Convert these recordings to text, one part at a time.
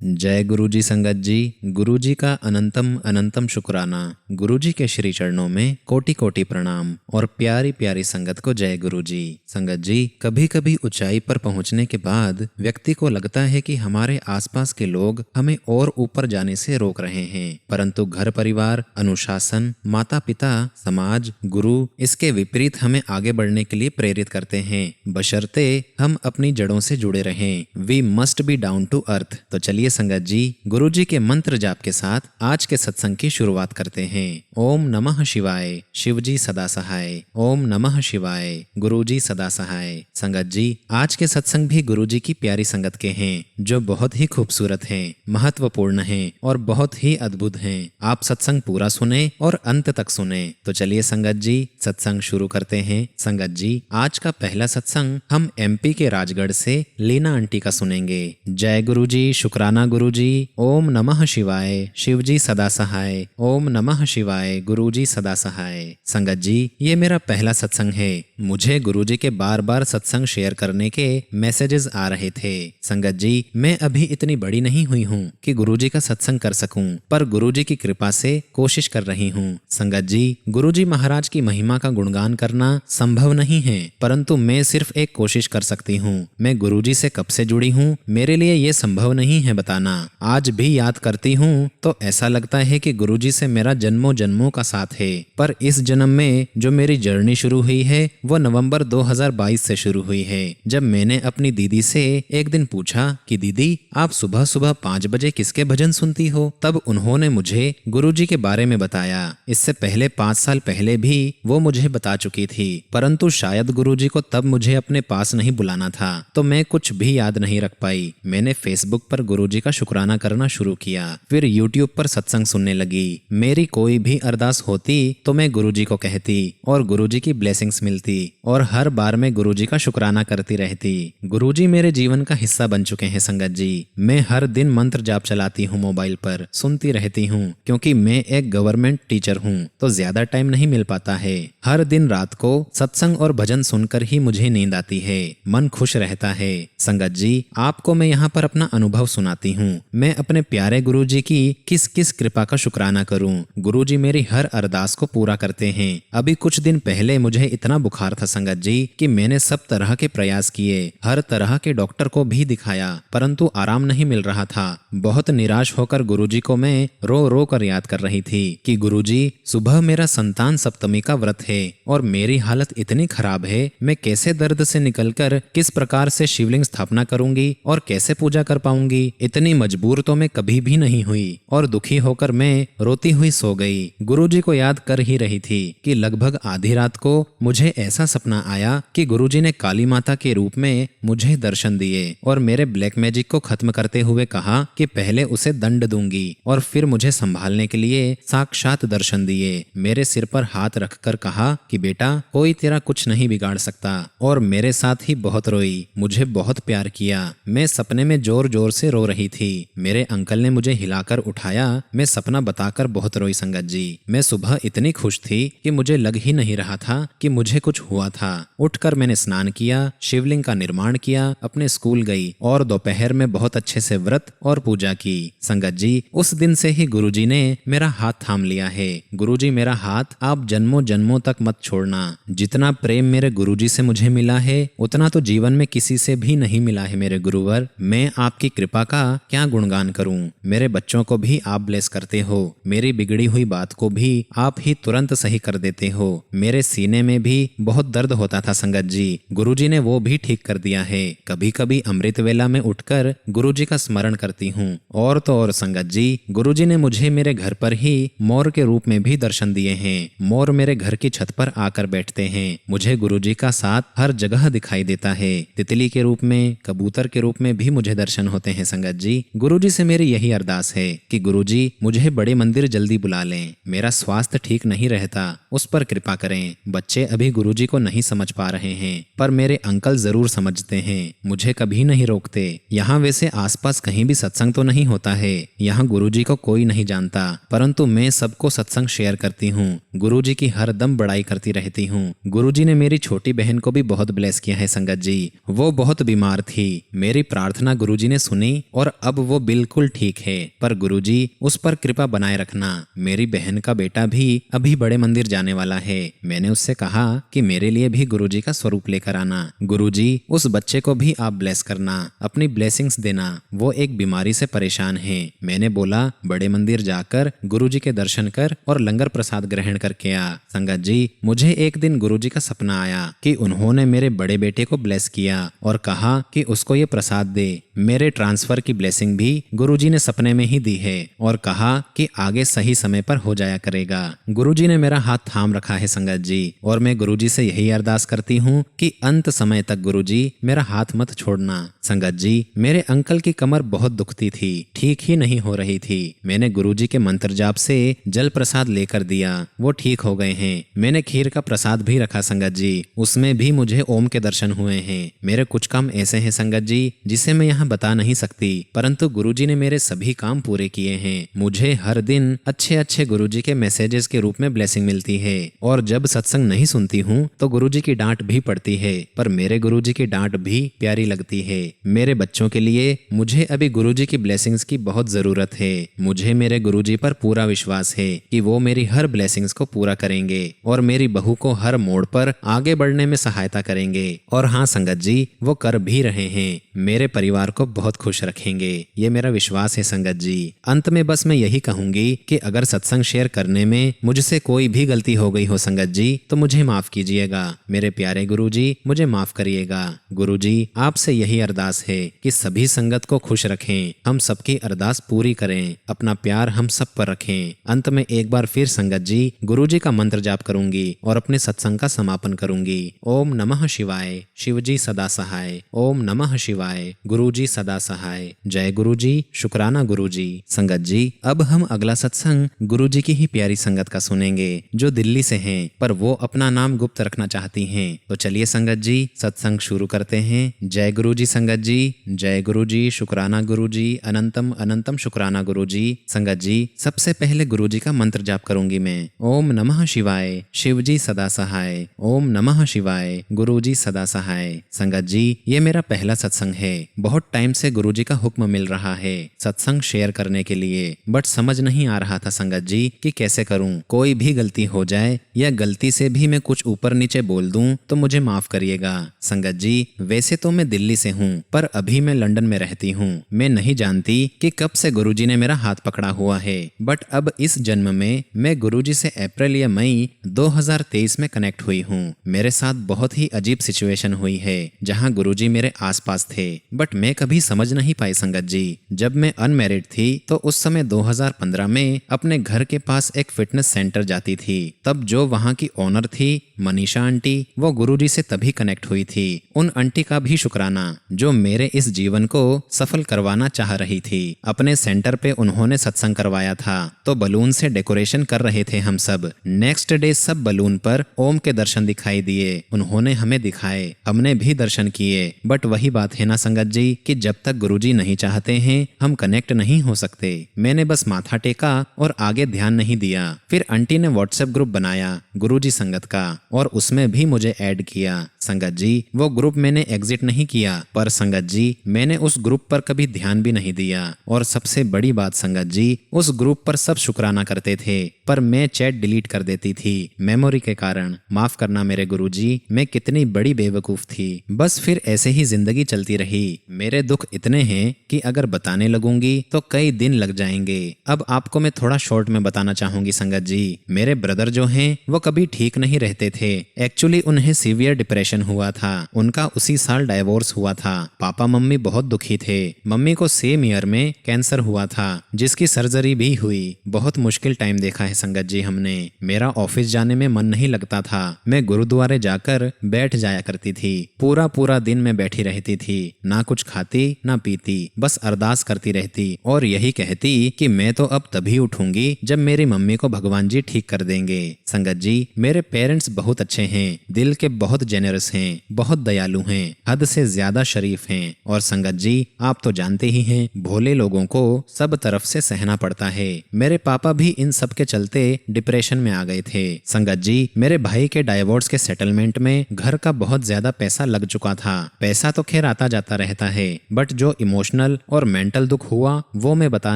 जय गुरु जी संगत जी। गुरु जी का अनंतम अनंतम शुक्राना। गुरु जी के श्री चरणों में कोटि कोटि प्रणाम और प्यारी प्यारी संगत को जय गुरु जी। संगत जी, कभी कभी ऊंचाई पर पहुंचने के बाद व्यक्ति को लगता है कि हमारे आसपास के लोग हमें और ऊपर जाने से रोक रहे हैं, परंतु घर परिवार, अनुशासन, माता पिता, समाज, गुरु इसके विपरीत हमें आगे बढ़ने के लिए प्रेरित करते हैं, बशर्ते हम अपनी जड़ों से जुड़े रहें। We must be down to earth. तो चलिए संगत जी, गुरु जी के मंत्र जाप के साथ आज के सत्संग की शुरुआत करते हैं। ओम नमः शिवाय, शिव जी सदा सहाय। ओम नमः शिवाय, गुरु जी सदा सहाय। संगत जी, आज के सत्संग भी गुरु जी की प्यारी संगत के हैं, जो बहुत ही खूबसूरत हैं, महत्वपूर्ण हैं और बहुत ही अद्भुत हैं। आप सत्संग पूरा सुने और अंत तक सुने। तो चलिए संगत जी, सत्संग शुरू करते हैं। संगत जी, आज का पहला सत्संग हम एमपी के राजगढ़ से लीना आंटी का सुनेंगे। जय गुरु जी, शुक्राना गुरु जी। ओम नमः शिवाय, शिव जी सदा सहाय। ओम नमः शिवाय, गुरु जी सदा सहाय। संगत जी, ये मेरा पहला सत्संग है। मुझे गुरु जी के बार बार सत्संग शेयर करने के मैसेजेस आ रहे थे। संगत जी, मैं अभी इतनी बड़ी नहीं हुई हूँ कि गुरु जी का सत्संग कर सकूं, पर गुरु जी की कृपा से कोशिश कर रही हूँ। संगत जी, गुरु जी महाराज की महिमा का गुणगान करना संभव नहीं है, परंतु मैं सिर्फ एक कोशिश कर सकती हूँ। मैं गुरु जी से कब से जुड़ी हूँ, मेरे लिए ये संभव नहीं है बताना। आज भी याद करती हूँ तो ऐसा लगता है कि गुरु जी से मेरा जन्मों जन्मों का साथ है, पर इस जन्म में जो मेरी जर्नी शुरू हुई है वो नवंबर 2022 से शुरू हुई है, जब मैंने अपनी दीदी से एक दिन पूछा कि दीदी, आप सुबह सुबह 5 बजे किसके भजन सुनती हो? तब उन्होंने मुझे गुरु जी के बारे में बताया। इससे पहले 5 साल पहले भी वो मुझे बता चुकी थी, परंतु शायद गुरु जी को तब मुझे अपने पास नहीं बुलाना था, तो मैं कुछ भी याद नहीं रख पाई। मैंने फेसबुक पर गुरु जी का शुक्राना करना शुरू किया, फिर यूट्यूब पर सत्संग सुनने लगी। मेरी कोई भी अरदास होती तो मैं गुरु जी को कहती और गुरु जी की ब्लेसिंग्स मिलती, और हर बार मैं गुरु जी का शुक्राना करती रहती। गुरु जी मेरे जीवन का हिस्सा बन चुके हैं संगत जी। मैं हर दिन मंत्र जाप चलाती हूँ, मोबाइल पर सुनती रहती हूँ, क्योंकि मैं एक गवर्नमेंट टीचर हूँ तो ज्यादा टाइम नहीं मिल पाता है। हर दिन रात को सत्संग और भजन सुनकर ही मुझे नींद आती है, मन खुश रहता है। संगत जी, आपको मैं यहाँ पर अपना अनुभव सुनाती हूँ। मैं अपने प्यारे गुरु जी की किस किस कृपा का शुक्राना करूँ। गुरु जी मेरी हर अरदास को पूरा करते हैं। अभी कुछ दिन पहले मुझे इतना बुखार था संगत जी कि मैंने सब तरह के प्रयास किए, हर तरह के डॉक्टर को भी दिखाया, परंतु आराम नहीं मिल रहा था। बहुत निराश होकर गुरु जी को मैं रो रो कर याद कर रही थी कि गुरु जी, सुबह मेरा संतान सप्तमी का व्रत है और मेरी हालत इतनी खराब है, मैं कैसे दर्द से निकलकर किस प्रकार से शिवलिंग स्थापना करूंगी और कैसे पूजा कर पाऊंगी। इतनी मजबूर तो मैं कभी भी नहीं हुई, और दुखी होकर मैं रोती हुई सो गई। गुरु जी को याद कर ही रही थी कि लगभग आधी रात को मुझे ऐसा सपना आया कि गुरु जी ने काली माता के रूप में मुझे दर्शन दिए और मेरे ब्लैक मैजिक को खत्म करते हुए कहा कि पहले उसे दंड दूंगी और फिर मुझे संभालने के लिए साक्षात दर्शन दिए। मेरे सिर पर हाथ रखकर कहा कि बेटा, कोई तेरा कुछ नहीं बिगाड़ सकता, और मेरे साथ ही बहुत रोई, मुझे बहुत प्यार किया। मैं सपने में जोर जोर से रो रही थी। मेरे अंकल ने मुझे हिलाकर उठाया। मैं सपना बताकर बहुत रोई संगत जी। मैं सुबह इतनी खुश थी कि मुझे लग ही नहीं रहा था कि मुझे कुछ हुआ था। उठकर मैंने स्नान किया, शिवलिंग का निर्माण किया, अपने स्कूल गई और दोपहर में बहुत अच्छे से व्रत और पूजा की। संगत जी, उस दिन से ही गुरु जी ने मेरा हाथ थाम लिया है। गुरु जी, मेरा हाथ आप जन्मों जन्मों तक मत छोड़ना। जितना प्रेम मेरे गुरु जी से मुझे मिला है, उतना तो जीवन में किसी से भी नहीं मिला है मेरे गुरुवर। मैं आपकी कृपा का क्या गुणगान करूं। मेरे बच्चों को भी आप ब्लेस करते हो, मेरी बिगड़ी हुई बात को भी आप ही तुरंत सही कर देते हो। मेरे सीने में भी बहुत दर्द होता था संगत जी, गुरु जी ने वो भी ठीक कर दिया है। कभी कभी अमृत वेला में उठकर गुरु जी का स्मरण करती हूँ। और तो और संगत जी, गुरु जी ने मुझे मेरे घर पर ही मोर के रूप में भी दर्शन दिए हैं। मोर मेरे घर की छत पर आकर बैठते हैं। मुझे गुरु जी का साथ हर जगह दिखाई देता है। तितली के रूप में, कबूतर के रूप में भी मुझे दर्शन होते हैं संगत जी। गुरु जी से मेरी यही अरदास है कि गुरु जी मुझे बड़े मंदिर जल्दी बुला लें। मेरा स्वास्थ्य ठीक नहीं रहता, उस पर कृपा करें। बच्चे अभी गुरु जी को नहीं समझ पा रहे हैं, पर मेरे अंकल जरूर समझते हैं, मुझे कभी नहीं रोकते। यहाँ वैसे आसपास कहीं भी सत्संग तो नहीं होता है, यहाँ गुरु जी को कोई नहीं जानता, परंतु मैं सबको सत्संग शेयर करती हूँ। गुरु जी की हर दम बड़ाई करती रहती हूँ। गुरु जी ने मेरी छोटी बहन को भी बहुत ब्लेस किया है संगत जी। वो बहुत बीमार थी, मेरी प्रार्थना गुरु जी ने सुनी और अब वो बिल्कुल ठीक है। पर गुरुजी उस पर कृपा बनाए रखना। मेरी बहन का बेटा भी अभी बड़े मंदिर जाने वाला है। मैंने उससे कहा कि मेरे लिए भी गुरुजी का स्वरूप लेकर आना। गुरुजी उस बच्चे को भी आप ब्लेस करना, अपनी ब्लेसिंग्स देना। वो एक बीमारी से परेशान है। मैंने बोला बड़े मंदिर जाकर गुरुजी के दर्शन कर और लंगर प्रसाद ग्रहण करके आ। संगत जी, मुझे एक दिन गुरुजी का सपना आया कि उन्होंने मेरे बड़े बेटे को ब्लेस किया और कहा कि उसको ये प्रसाद दे। मेरे ट्रांसफर की ब्लेसिंग भी गुरुजी ने सपने में ही दी है और कहा कि आगे सही समय पर हो जाया करेगा। गुरुजी ने मेरा हाथ थाम रखा है संगत जी, और मैं गुरुजी से यही अरदास करती हूँ कि अंत समय तक गुरुजी मेरा हाथ मत छोड़ना। संगत जी, मेरे अंकल की कमर बहुत दुखती थी, ठीक ही नहीं हो रही थी। मैंने गुरुजी के मंत्र जाप से जल प्रसाद लेकर दिया, वो ठीक हो गए हैं। मैंने खीर का प्रसाद भी रखा संगत जी, उसमें भी मुझे ओम के दर्शन हुए हैं। मेरे कुछ काम ऐसे हैं संगत जी जिसे मैं यहाँ बता नहीं सकती, परंतु गुरुजी ने मेरे सभी काम पूरे किए हैं। मुझे हर दिन अच्छे अच्छे गुरुजी के मैसेजेस के रूप में ब्लेसिंग मिलती है, और जब सत्संग नहीं सुनती हूँ तो गुरुजी की डांट भी पड़ती है, पर मेरे गुरुजी की डांट भी प्यारी लगती है। मेरे बच्चों के लिए मुझे अभी गुरुजी की ब्लेसिंग्स की बहुत जरूरत है। मुझे मेरे गुरुजी पर पूरा विश्वास है कि वो मेरी हर ब्लेसिंग्स को पूरा करेंगे और मेरी बहू को हर मोड़ पर आगे बढ़ने में सहायता करेंगे। और हाँ संगत जी, वो कर भी रहे हैं। मेरे परिवार को बहुत खुश रखेंगे, ये मेरा विश्वास है संगत जी। अंत में बस मैं यही कहूंगी कि अगर सत्संग शेयर करने में मुझसे कोई भी गलती हो गई हो संगत जी तो मुझे माफ कीजिएगा। मेरे प्यारे गुरुजी, मुझे माफ करिएगा। गुरुजी, आपसे यही अरदास है कि सभी संगत को खुश रखें, हम सबकी अरदास पूरी करें, अपना प्यार हम सब पर रखें। अंत में एक बार फिर संगत जी गुरुजी का मंत्र जाप करूंगी और अपने सत्संग का समापन करूंगी। ओम नमः शिवाय, शिवजी सदा सहाय। ओम नमः शिवाय, गुरुजी सदा सहाय। जय गुरुजी, शुक्राना गुरुजी। संगत जी, अब हम अगला सत्संग गुरुजी की ही प्यारी संगत का सुनेंगे जो दिल्ली से हैं, पर वो अपना नाम गुप्त रखना चाहती हैं। तो चलिए संगत जी, सत्संग शुरू करते हैं। जय गुरुजी संगत जी, जय गुरुजी, शुक्राना गुरुजी, अनंतम अनंतम शुक्राना गुरुजी। संगत जी, सबसे पहले गुरुजी का मंत्र जाप करूंगी मैं। ओम नमः शिवाय, शिवजी सदा सहाय। ओम नमः शिवाय, गुरुजी सदा सहाय। संगत जी, ये मेरा पहला सत्संग है। बहुत टाइम से गुरुजी का हुक्म मिल रहा है सत्संग शेयर करने के लिए, बट समझ नहीं आ रहा था संगत जी कि कैसे करूं। कोई भी गलती हो जाए या गलती से भी मैं कुछ ऊपर नीचे बोल दूं तो मुझे माफ करिएगा। संगत जी, वैसे तो मैं दिल्ली से हूं, पर अभी मैं लंदन में रहती हूं। मैं नहीं जानती कि कब से गुरुजी ने मेरा हाथ पकड़ा हुआ है, बट अब इस जन्म में मैं गुरुजी से अप्रैल या मई 2023 में कनेक्ट हुई हूं। मेरे साथ बहुत ही अजीब सिचुएशन हुई है जहां गुरुजी मेरे आसपास थे, बट मैं कभी समझ नहीं पाई संगत जी। जब मैं अनमैरिड थी तो उस समय 2015 में अपने घर के पास एक फिटनेस सेंटर जाती थी। तब जो वहाँ की ओनर थी मनीषा आंटी, वो गुरुजी से तभी कनेक्ट हुई थी। उन आंटी का भी शुक्राना जो मेरे इस जीवन को सफल करवाना चाह रही थी। अपने सेंटर पे उन्होंने सत्संग करवाया था तो बलून से डेकोरेशन कर रहे थे हम सब। नेक्स्ट डे सब बलून पर ओम के दर्शन दिखाई दिए, उन्होंने हमें दिखाए, हमने भी दर्शन किए। बट वही बात है ना संगत जी कि जब तक गुरुजी नहीं चाहते हैं हम कनेक्ट नहीं हो सकते। मैंने बस माथा टेका और आगे ध्यान नहीं दिया। फिर आंटी ने व्हाट्सएप ग्रुप बनाया गुरुजी संगत का और उसमें भी मुझे ऐड किया। संगत जी, वो ग्रुप मैंने एग्जिट नहीं किया, पर संगत जी मैंने उस ग्रुप पर कभी ध्यान भी नहीं दिया। और सबसे बड़ी बात संगत जी, उस ग्रुप पर सब शुक्राना करते थे, पर मैं चैट डिलीट कर देती थी मेमोरी के कारण। माफ करना मेरे गुरुजी, मैं कितनी बड़ी बेवकूफ थी। बस फिर ऐसे ही जिंदगी चलती रही। मेरे दुख इतने हैं कि अगर बताने लगूंगी तो कई दिन लग जाएंगे। अब आपको मैं थोड़ा शॉर्ट में बताना चाहूंगी संगत जी। मेरे ब्रदर जो हैं वो कभी ठीक नहीं रहते थे। एक्चुअली उन्हें सीवियर डिप्रेशन हुआ था। उनका उसी साल डाइवोर्स हुआ था। पापा मम्मी बहुत दुखी थे। मम्मी को सेम ईयर में कैंसर हुआ था जिसकी सर्जरी भी हुई। बहुत मुश्किल टाइम देखा है संगत जी हमने। मेरा ऑफिस जाने में मन नहीं लगता था। मैं गुरुद्वारे जाकर बैठ जाया करती थी। पूरा पूरा दिन मैं बैठी रहती थी, ना कुछ खाती ना पीती, बस अरदास करती रहती और यही कहती कि मैं तो अब तभी उठूंगी जब मेरी मम्मी को भगवान जी ठीक कर देंगे। संगत जी, मेरे पेरेंट्स बहुत अच्छे हैं, दिल के बहुत जेनरस जेनरस हैं, बहुत दयालु हैं, हद से ज्यादा शरीफ हैं। और संगत जी, आप तो जानते ही हैं, भोले लोगों को सब तरफ से सहना पड़ता है। मेरे पापा भी इन सब के चलते डिप्रेशन में आ गए थे। संगत जी, मेरे भाई के डाइवोर्स के सेटलमेंट में घर का बहुत ज्यादा पैसा लग चुका था। पैसा तो खैर आता जाता रहता है, बट जो इमोशनल और मेंटल दुख हुआ वो मैं बता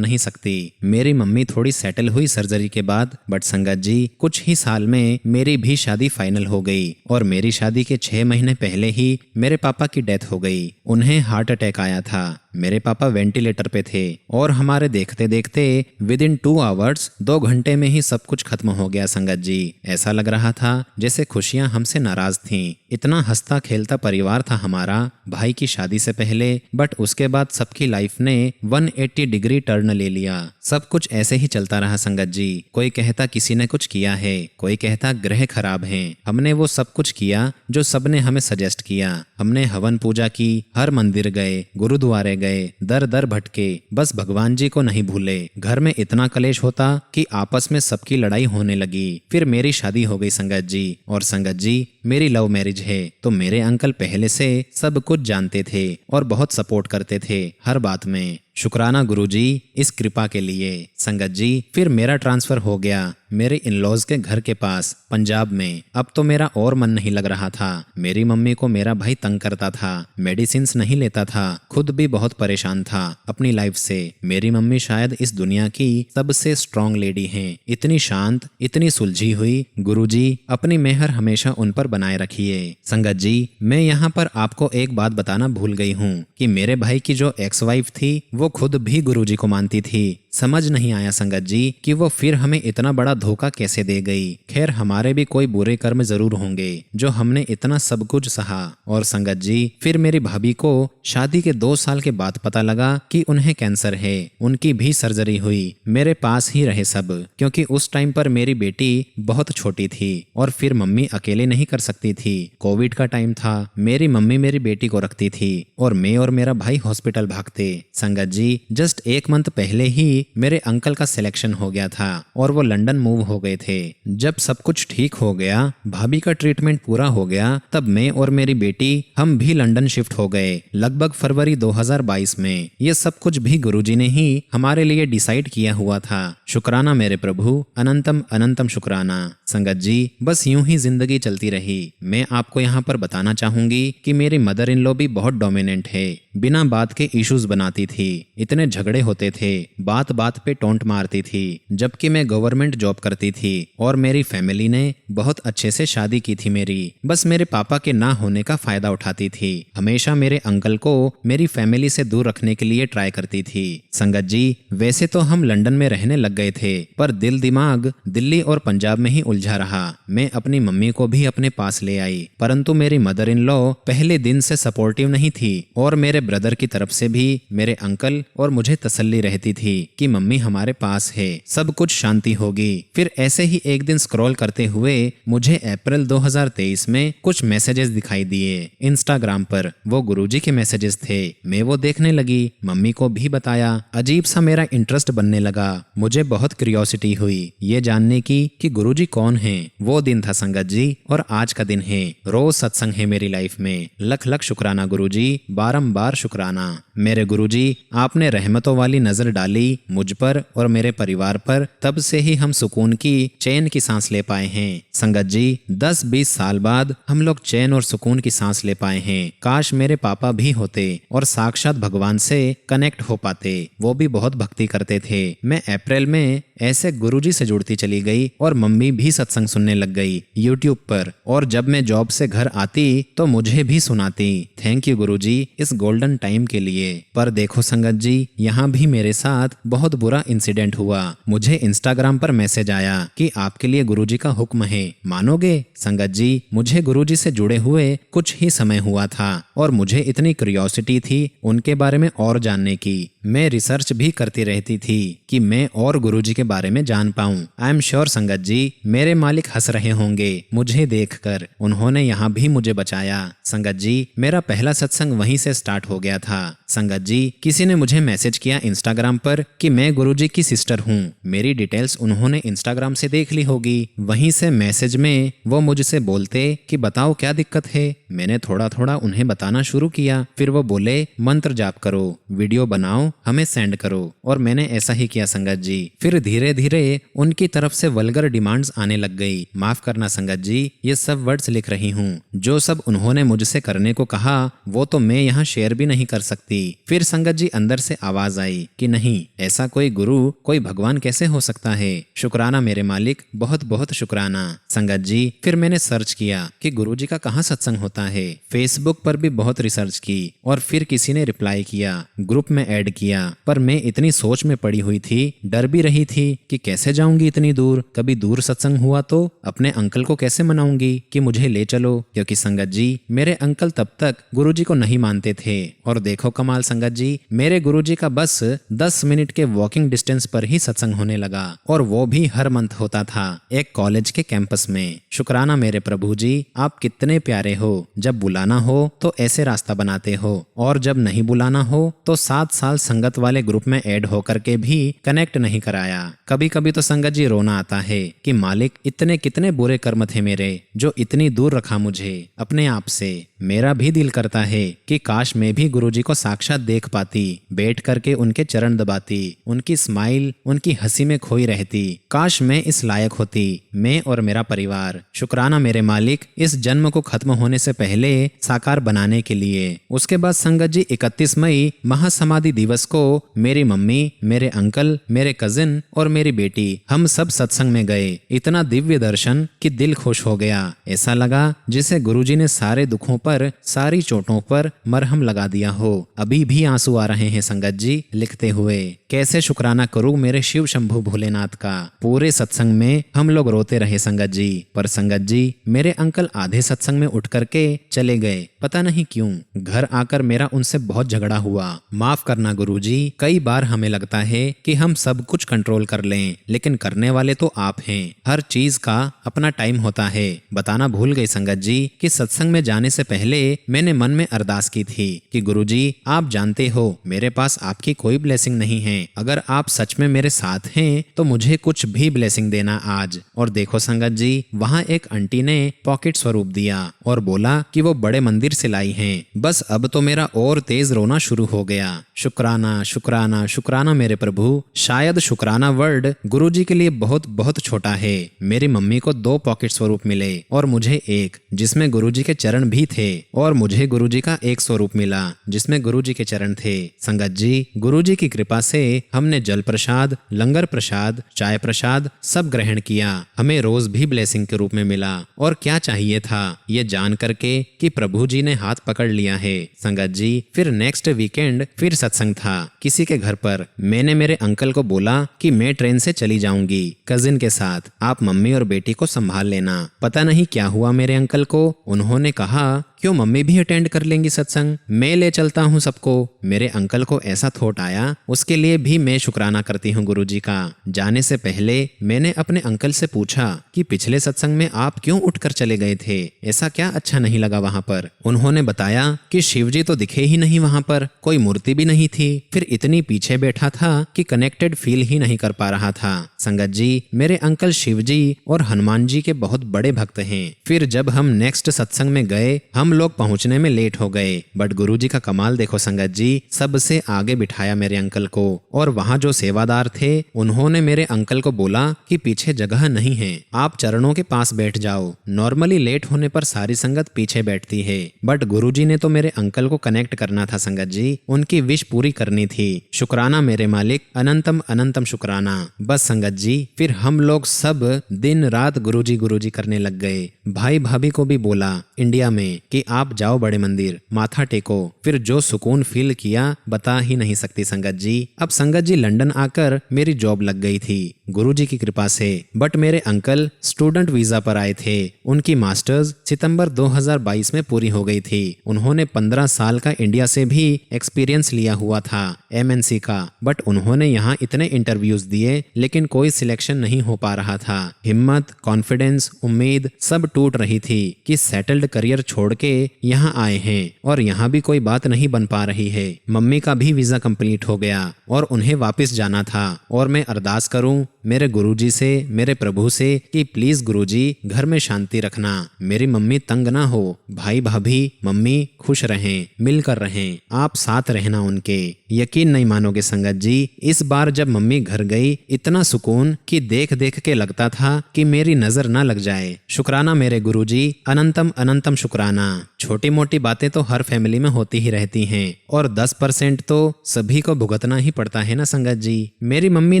नहीं सकती। मेरी मम्मी थोड़ी सेटल हुई सर्जरी के बाद, बट संगत जी, कुछ ही साल में मेरी भी शादी फाइनल हो गई और मेरी शादी के 6 महीने पहले ही मेरे पापा की डेथ हो गई। उन्हें हार्ट अटैक आया था। मेरे पापा वेंटिलेटर पे थे और हमारे देखते देखते विद इन 2 आवर्स 2 घंटे में ही सब कुछ खत्म हो गया। संगत जी, ऐसा लग रहा था जैसे खुशियां हमसे नाराज थीं। इतना हंसता खेलता परिवार था हमारा भाई की शादी से पहले, बट उसके बाद सबकी लाइफ ने 180 डिग्री टर्न ले लिया। सब कुछ ऐसे ही चलता रहा संगत जी। कोई कहता किसी ने कुछ किया है, कोई कहता ग्रह खराब हैं। हमने वो सब कुछ किया जो सबने हमें सजेस्ट किया। हमने हवन पूजा की, हर मंदिर गए, गुरुद्वारे गए, दर दर भटके, बस भगवान जी को नहीं भूले। घर में इतना कलेश होता कि आपस में सबकी लड़ाई होने लगी। फिर मेरी शादी हो गई संगत जी। और संगत जी, मेरी लव मैरिज है, तो मेरे अंकल पहले से सब कुछ जानते थे और बहुत सपोर्ट करते थे हर बात में। शुक्राना गुरुजी इस कृपा के लिए। संगत जी, फिर मेरा ट्रांसफर हो गया मेरे इन-लॉज के घर के पास पंजाब में। अब तो मेरा और मन नहीं लग रहा था। मेरी मम्मी को मेरा भाई तंग करता था, मेडिसिन्स नहीं लेता था, खुद भी बहुत परेशान था अपनी लाइफ से। मेरी मम्मी शायद इस दुनिया की सबसे स्ट्रांग लेडी हैं, इतनी शांत, इतनी सुलझी हुई। गुरुजी, अपनी मेहर हमेशा उन पर बनाए रखिए। संगत जी, मैं यहाँ पर आपको एक बात बताना भूल गई हूँ कि मेरे भाई की जो एक्स वाइफ थी वो खुद भी गुरुजी को मानती थी। समझ नहीं आया संगत जी कि वो फिर हमें इतना बड़ा धोखा कैसे दे गई। खैर, हमारे भी कोई बुरे कर्म जरूर होंगे जो हमने इतना सब कुछ सहा। और संगत जी, फिर मेरी भाभी को शादी के 2 साल के बाद पता लगा कि उन्हें कैंसर है। उनकी भी सर्जरी हुई। मेरे पास ही रहे सब, क्योंकि उस टाइम पर मेरी बेटी बहुत छोटी थी और फिर मम्मी अकेले नहीं कर सकती थी। कोविड का टाइम था, मेरी मम्मी मेरी बेटी को रखती थी और मैं और मेरा भाई हॉस्पिटल भागते। संगत जी, जस्ट 1 मंथ पहले ही मेरे अंकल का सिलेक्शन हो गया था और वो लंदन मूव हो गए थे। जब सब कुछ ठीक हो गया, भाभी का ट्रीटमेंट पूरा हो गया, तब मैं और मेरी बेटी हम भी लंदन शिफ्ट हो गए लगभग फरवरी 2022 में। ये सब कुछ भी गुरुजी ने ही हमारे लिए डिसाइड किया हुआ था। शुक्राना मेरे प्रभु, अनंतम अनंतम शुक्राना। संगत जी, बस यूं ही जिंदगी चलती रही। मैं आपको यहाँ पर बताना चाहूंगी कि मेरी मदर इन लॉ भी बहुत डोमिनेंट है। बिना बात के इश्यूज बनाती थी, इतने झगड़े होते थे, बात बात पे टोंट मारती थी। जबकि मैं गवर्नमेंट जॉब करती थी और मेरी फैमिली ने बहुत अच्छे से शादी की थी मेरी, बस मेरे पापा के ना होने का फायदा उठाती थी। हमेशा मेरे अंकल को मेरी फैमिली से दूर रखने के लिए ट्राई करती थी। संगत जी, वैसे तो हम लंदन में रहने लग गए थे, पर दिल दिमाग दिल्ली और पंजाब में ही उलझा रहा। मैं अपनी मम्मी को भी अपने पास ले आई, परंतु मेरी मदर इन लॉ पहले दिन से सपोर्टिव नहीं थी और मेरे ब्रदर की तरफ से भी मेरे अंकल और मुझे तसल्ली रहती थी कि मम्मी हमारे पास है, सब कुछ शांति होगी। फिर ऐसे ही एक दिन स्क्रॉल करते हुए मुझे अप्रैल 2023 में कुछ मैसेजेस दिखाई दिए इंस्टाग्राम पर। वो गुरुजी के मैसेजेस थे। मैं वो देखने लगी, मम्मी को भी बताया। अजीब सा मेरा इंटरेस्ट बनने लगा। मुझे बहुत क्यूरियोसिटी हुई ये जानने की कि गुरुजी कौन हैं। वो दिन था संगत जी, और आज का दिन है। रोज सत्संग है मेरी लाइफ में। लख लख शुक्राना गुरुजी, बारंबार शुक्राना। मेरे गुरुजी, आपने रहमतों वाली नजर डाली मुझ पर और मेरे परिवार पर, तब से ही हम सुकून की चैन की सांस ले पाए हैं। संगत जी, 10-20 साल बाद हम लोग चैन और सुकून की सांस ले पाए हैं। काश मेरे पापा भी होते और साक्षात भगवान से कनेक्ट हो पाते। वो भी बहुत भक्ति करते थे। मैं अप्रैल में ऐसे गुरुजी से जुड़ती चली गई और मम्मी भी सत्संग सुनने लग गई यूट्यूब पर, और जब मैं जॉब से घर आती तो मुझे भी सुनाती। थैंक यू गुरुजी इस गोल्डन टाइम के लिए। पर देखो संगत जी, यहाँ भी मेरे साथ बहुत बुरा इंसिडेंट हुआ। मुझे इंस्टाग्राम पर मैसेज आया कि आपके लिए गुरुजी का हुक्म है, मानोगे? संगत जी, मुझे गुरुजी से जुड़े हुए कुछ ही समय हुआ था और मुझे इतनी क्यूरियोसिटी थी उनके बारे में और जानने की। मैं रिसर्च भी करती रहती थी कि मैं और गुरुजी के बारे में जान पाऊं। आई एम श्योर संगत जी, मेरे मालिक हंस रहे होंगे मुझे देखकर। उन्होंने यहाँ भी मुझे बचाया। संगत जी, मेरा पहला सत्संग वहीं से स्टार्ट हो गया था। संगत जी, किसी ने मुझे मैसेज किया इंस्टाग्राम पर कि मैं गुरुजी की सिस्टर हूँ। मेरी डिटेल्स उन्होंने इंस्टाग्राम से देख ली होगी। वहीं से मैसेज में वो मुझसे बोलते कि बताओ क्या दिक्कत है। मैंने थोड़ा थोड़ा उन्हें बताना शुरू किया। फिर वो बोले मंत्र जाप करो, वीडियो बनाओ, हमें सेंड करो, और मैंने ऐसा ही किया संगत जी। फिर धीरे धीरे उनकी तरफ से वल्गर डिमांड्स आने लग गई। माफ करना संगत जी, ये सब वर्ड्स लिख रही हूँ। जो सब उन्होंने मुझसे करने को कहा वो तो मैं यहाँ शेयर भी नहीं कर सकती। फिर संगत जी अंदर से आवाज आई कि नहीं, ऐसा कोई गुरु, कोई भगवान कैसे हो सकता है। शुक्राना मेरे मालिक, बहुत बहुत शुक्राना। संगत जी, फिर मैंने सर्च किया कि गुरुजी का कहाँ सत्संग होता है। फेसबुक पर भी बहुत रिसर्च की और फिर किसी ने रिप्लाई किया, ग्रुप में ऐड किया। पर मैं इतनी सोच में पड़ी हुई थी, डर भी रही थी कि कैसे जाऊंगी इतनी दूर, कभी दूर सत्संग हुआ तो अपने अंकल को कैसे मनाऊंगी कि मुझे ले चलो। क्योंकि संगत जी, मेरे अंकल तब तक गुरुजी को नहीं मानते थे। और देखो कमाल संगत जी, मेरे गुरुजी का बस 10 मिनट के वॉकिंग डिस्टेंस पर ही सत्संग होने लगा, और वो भी हर मंथ होता था, एक कॉलेज के कैंपस में। शुक्राना मेरे प्रभु जी, आप कितने प्यारे हो। जब बुलाना हो तो ऐसे रास्ता बनाते हो, और जब नहीं बुलाना हो तो 7 साल संगत वाले ग्रुप में ऐड होकर के भी कनेक्ट नहीं कराया। कभी कभी तो संगत जी रोना आता है कि मालिक, इतने कितने बुरे कर्म थे मेरे, जो इतनी दूर रखा मुझे अपने आप से। मेरा भी दिल करता है कि काश मैं भी गुरुजी को साक्षात देख पाती, बैठ करके उनके चरण दबाती, उनकी स्माइल, उनकी हंसी में खोई रहती। काश मैं इस लायक होती, मैं और मेरा परिवार। शुक्राना मेरे मालिक, इस जन्म को खत्म होने से पहले साकार बनाने के लिए। उसके बाद संगत जी 31 मई महासमाधि दिवस को मेरी मम्मी, मेरे अंकल, मेरे कजिन और मेरी बेटी, हम सब सत्संग में गए। इतना दिव्य दर्शन कि दिल खुश हो गया। ऐसा लगा जिसे गुरुजी ने सारे दुखों पर, सारी चोटों पर मरहम लगा दिया हो। अभी भी आंसू आ रहे हैं संगत जी लिखते हुए। कैसे शुक्राना करूं मेरे शिव शंभु भोलेनाथ का। पूरे सत्संग में हम लोग रोते रहे संगत जी। पर संगत जी, मेरे अंकल आधे सत्संग में उठ करके चले गए, पता नहीं क्यों। घर आकर मेरा उनसे बहुत झगड़ा हुआ। माफ करना गुरुजी, कई बार हमें लगता है कि हम सब कुछ कंट्रोल कर लें, लेकिन करने वाले तो आप हैं। हर चीज का अपना टाइम होता है। बताना भूल गई संगत जी कि सत्संग में जाने से पहले मैंने मन में अरदास की थी कि गुरुजी, आप जानते हो मेरे पास आपकी कोई ब्लेसिंग नहीं है। अगर आप सच में मेरे साथ हैं तो मुझे कुछ भी ब्लेसिंग देना आज। और देखो संगत जी, वहाँ एक आंटी ने पॉकेट स्वरूप दिया और बोला कि वो बड़े मंदिर से लाई हैं। बस अब तो मेरा और तेज रोना शुरू हो गया। शुक्राना शुक्राना शुक्राना मेरे प्रभु। शायद शुक्राना वर्ड गुरुजी के लिए बहुत बहुत छोटा है। मेरी मम्मी को 2 पॉकेट स्वरूप मिले और मुझे एक, जिसमें गुरुजी के चरण भी थे, और मुझे गुरुजी का एक स्वरूप मिला जिसमें गुरुजी के चरण थे। संगत जी, गुरुजी की कृपा से हमने जल प्रसाद, लंगर प्रसाद, चाय प्रसाद सब ग्रहण किया। हमें रोज भी ब्लेसिंग के रूप में मिला। और क्या चाहिए था ये जान करके कि प्रभु जी ने हाथ पकड़ लिया है। संगत जी, फिर नेक्स्ट वीकेंड फिर सत्संग था किसी के घर पर। मैंने मेरे अंकल को बोला कि मैं ट्रेन से चली जाऊंगी कजिन के साथ, आप मम्मी और बेटी को संभाल लेना। पता नहीं क्या हुआ मेरे अंकल को, उन्होंने कहा क्यों मम्मी भी अटेंड कर लेंगी सत्संग, मैं ले चलता हूँ सबको। मेरे अंकल को ऐसा थॉट आया, उसके लिए भी मैं शुक्राना करती हूँ गुरुजी का। जाने से पहले मैंने अपने अंकल से पूछा कि पिछले सत्संग में आप क्यों उठकर चले गए थे, ऐसा क्या अच्छा नहीं लगा वहाँ पर। उन्होंने बताया कि शिवजी तो दिखे ही नहीं वहाँ पर, कोई मूर्ति भी नहीं थी, फिर इतनी पीछे बैठा था कि कनेक्टेड फील ही नहीं कर पा रहा था। संगत जी, मेरे अंकल शिवजी और हनुमान जी के बहुत बड़े भक्त हैं। फिर जब हम नेक्स्ट सत्संग में गए, हम लोग पहुंचने में लेट हो गए, बट गुरुजी का कमाल देखो संगत जी, सबसे आगे बिठाया मेरे अंकल को। और वहाँ जो सेवादार थे उन्होंने मेरे अंकल को बोला कि पीछे जगह नहीं है, आप चरणों के पास बैठ जाओ। नॉर्मली लेट होने पर सारी संगत पीछे बैठती है, बट गुरुजी ने तो मेरे अंकल को कनेक्ट करना था संगत जी, उनकी विश पूरी करनी थी। शुक्राना मेरे मालिक, अनंतम अनंतम शुक्राना। बस संगत जी, फिर हम लोग सब दिन रात गुरुजी गुरुजी करने लग गए। भाई भाभी को भी बोला इंडिया में कि आप जाओ बड़े मंदिर, माथा टेको। फिर जो सुकून फील किया बता ही नहीं सकती संगत जी। अब संगत जी लंदन आकर मेरी जॉब लग गई थी गुरुजी की कृपा से, बट मेरे अंकल स्टूडेंट वीजा पर आए थे। उनकी मास्टर्स सितंबर 2022 में पूरी हो गई थी। उन्होंने 15 साल का इंडिया से भी एक्सपीरियंस लिया हुआ था MNC का, बट उन्होंने यहाँ इतने इंटरव्यूज दिए लेकिन कोई सिलेक्शन नहीं हो पा रहा था। हिम्मत, कॉन्फिडेंस, उम्मीद सब टूट रही थी कि सेटल्ड करियर छोड़ के यहाँ आए हैं और यहाँ भी कोई बात नहीं बन पा रही है। मम्मी का भी वीजा कंप्लीट हो गया और उन्हें वापस जाना था और मैं अरदास करूं मेरे गुरुजी से, मेरे प्रभु से कि प्लीज गुरुजी घर में शांति रखना, मेरी मम्मी तंग ना हो, भाई भाभी मम्मी खुश रहें, मिलकर रहें, आप साथ रहना उनके। यकीन नहीं मानोगे संगत जी, इस बार जब मम्मी घर गई इतना सुकून कि देख देख के लगता था कि मेरी नजर ना लग जाए। शुक्राना मेरे गुरुजी, अनंतम अनंतम शुक्राना। छोटी मोटी बातें तो हर फैमिली में होती ही रहती हैं और 10% तो सभी को भुगतना ही पड़ता है ना संगत जी। मेरी मम्मी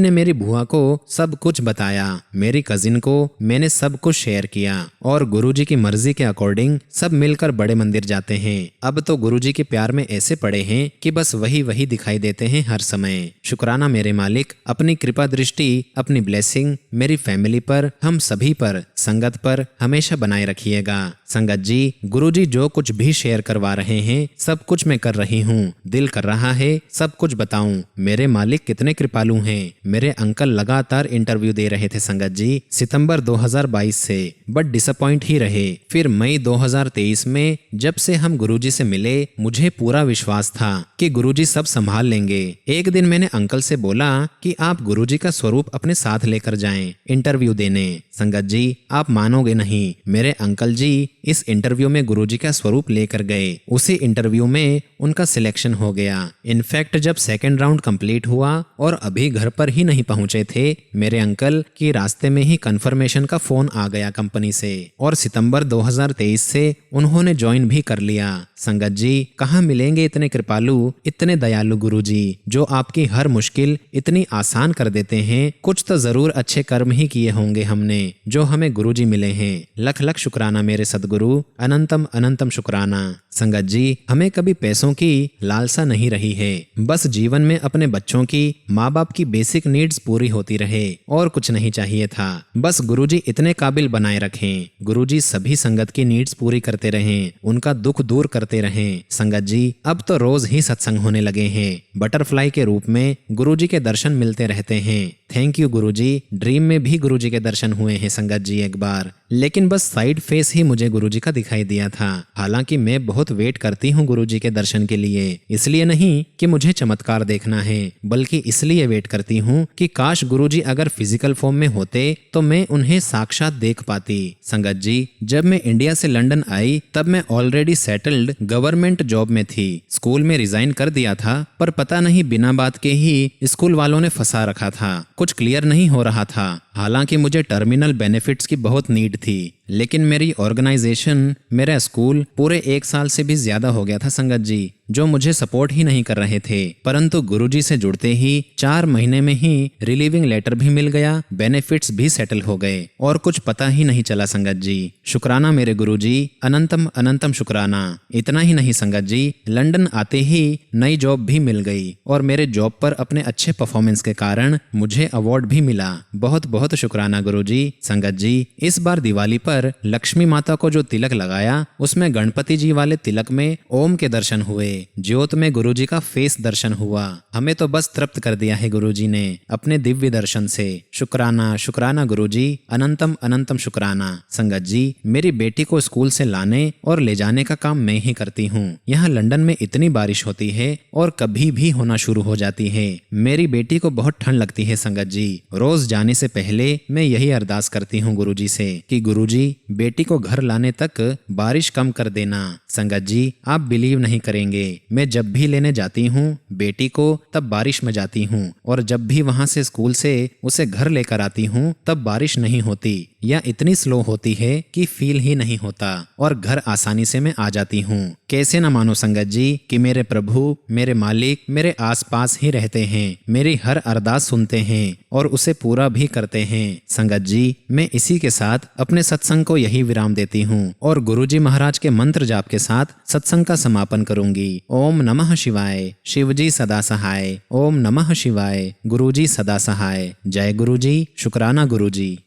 ने मेरी बुआ को सब कुछ बताया, मेरी कजिन को मैंने सब कुछ शेयर किया और गुरुजी की मर्जी के अकॉर्डिंग सब मिलकर बड़े मंदिर जाते हैं। अब तो गुरुजी के प्यार में ऐसे पड़े हैं कि बस वही वही दिखाई देते हैं हर समय। शुक्राना मेरे मालिक, अपनी कृपा दृष्टि, अपनी ब्लेसिंग मेरी फैमिली पर, हम सभी पर, संगत पर हमेशा बनाए रखिएगा। संगत जी, गुरुजी जो कुछ भी शेयर करवा रहे हैं सब कुछ मैं कर रही हूँ। दिल कर रहा है सब कुछ बताऊं। मेरे मालिक कितने कृपालु हैं। मेरे अंकल लगातार इंटरव्यू दे रहे थे संगत जी सितंबर 2022 से, बट डिसअपॉइंट ही रहे। फिर मई 2023 में जब से हम गुरुजी से मिले मुझे पूरा विश्वास था कि गुरुजी सब संभाल लेंगे। एक दिन मैंने अंकल से बोला कि आप गुरुजी का स्वरूप अपने साथ लेकर जाएं इंटरव्यू देने। संगत जी, आप मानोगे नहीं, मेरे अंकल जी इस इंटरव्यू में गुरुजी का स्वरूप लेकर गए। उसी इंटरव्यू में उनका सिलेक्शन हो गया। इनफैक्ट जब सेकेंड राउंड कंप्लीट हुआ और अभी घर पर ही नहीं पहुंचे थे मेरे अंकल की, रास्ते में ही कंफर्मेशन का फोन आ गया कंपनी से और सितंबर 2023 से उन्होंने ज्वाइन भी कर लिया। संगत जी, कहाँ मिलेंगे इतने कृपालु, इतने दयालु गुरुजी जो आपकी हर मुश्किल इतनी आसान कर देते हैं। कुछ तो जरूर अच्छे कर्म ही किए होंगे हमने जो हमें गुरुजी मिले हैं। लख लख शुक्राना मेरे सदगुरु, अनंतम अनंतम शुक्राना। संगत जी, हमें कभी पैसों की लालसा नहीं रही है, बस जीवन में अपने बच्चों की, माँ बाप की बेसिक नीड्स पूरी होती रहे और कुछ नहीं चाहिए था। बस गुरुजी इतने काबिल बनाए रखें, गुरुजी सभी संगत की नीड्स पूरी करते रहें, उनका दुख दूर करते रहें। संगत जी, अब तो रोज ही सत्संग होने लगे हैं, बटरफ्लाई के रूप में गुरुजी के दर्शन मिलते रहते हैं। Thank you Guruji. ड्रीम में भी गुरुजी के दर्शन हुए हैं संगत जी एक बार, लेकिन बस साइड फेस ही मुझे गुरुजी का दिखाई दिया था। हालांकि मैं बहुत वेट करती हूँ गुरुजी के दर्शन के लिए, इसलिए नहीं कि मुझे चमत्कार देखना है, बल्कि इसलिए वेट करती हूँ कि काश गुरुजी अगर फिजिकल फॉर्म में होते तो मैं उन्हें साक्षात देख पाती। संगत जी, जब मैं इंडिया से लंदन आई तब मैं ऑलरेडी सेटल्ड गवर्नमेंट जॉब में थी। स्कूल में रिजाइन कर दिया था, पर पता नहीं बिना बात के ही स्कूल वालों ने फंसा रखा था, कुछ क्लियर नहीं हो रहा था। हालांकि मुझे टर्मिनल बेनिफिट्स की बहुत नीड थी, लेकिन मेरी ऑर्गेनाइजेशन, मेरा स्कूल पूरे 1 साल से भी ज्यादा हो गया था संगत जी, जो मुझे सपोर्ट ही नहीं कर रहे थे। परंतु गुरुजी से जुड़ते ही 4 महीने में ही रिलीविंग लेटर भी मिल गया, बेनिफिट्स भी सेटल हो गए और कुछ पता ही नहीं चला संगत जी। शुक्राना मेरे गुरुजी, अनंतम अनंतम शुक्राना। इतना ही नहीं संगत जी, लंदन आते ही नई जॉब भी मिल गई और मेरे जॉब पर अपने अच्छे परफॉर्मेंस के कारण मुझे अवार्ड भी मिला। बहुत बहुत शुक्राना गुरुजी। संगत जी, इस बार दिवाली पर लक्ष्मी माता को जो तिलक लगाया उसमें गणपति जी वाले तिलक में ओम के दर्शन हुए, ज्योत में गुरुजी का फेस दर्शन हुआ। हमें तो बस तृप्त कर दिया है गुरुजी ने अपने दिव्य दर्शन से। शुक्राना शुक्राना गुरुजी, अनंतम अनंतम शुक्राना। संगत जी, मेरी बेटी को स्कूल से लाने और ले जाने का काम मैं ही करती हूँ। यहाँ लंदन में इतनी बारिश होती है और कभी भी होना शुरू हो जाती है। मेरी बेटी को बहुत ठंड लगती है संगत जी। रोज जाने से पहले मैं यही अरदास करती हूँ गुरुजी से कि गुरुजी बेटी को घर लाने तक बारिश कम कर देना। संगत जी, आप बिलीव नहीं करेंगे, मैं जब भी लेने जाती हूँ बेटी को तब बारिश में जाती हूँ और जब भी वहाँ से स्कूल से उसे घर लेकर आती हूँ तब बारिश नहीं होती या इतनी स्लो होती है कि फील ही नहीं होता और घर आसानी से मैं आ जाती हूँ। कैसे न मानो संगत जी कि मेरे प्रभु, मेरे मालिक मेरे आसपास ही रहते हैं, मेरी हर अरदास सुनते हैं और उसे पूरा भी करते हैं। संगत जी, मैं इसी के साथ अपने सत्संग को यही विराम देती हूँ और गुरुजी महाराज के मंत्र जाप के साथ सत्संग का समापन करूंगी। ओम नमः शिवाय। शिवजी सदा सहाय। ओम नमः शिवाय। गुरुजी सदा सहाय। जय गुरुजी। शुक्राना गुरुजी।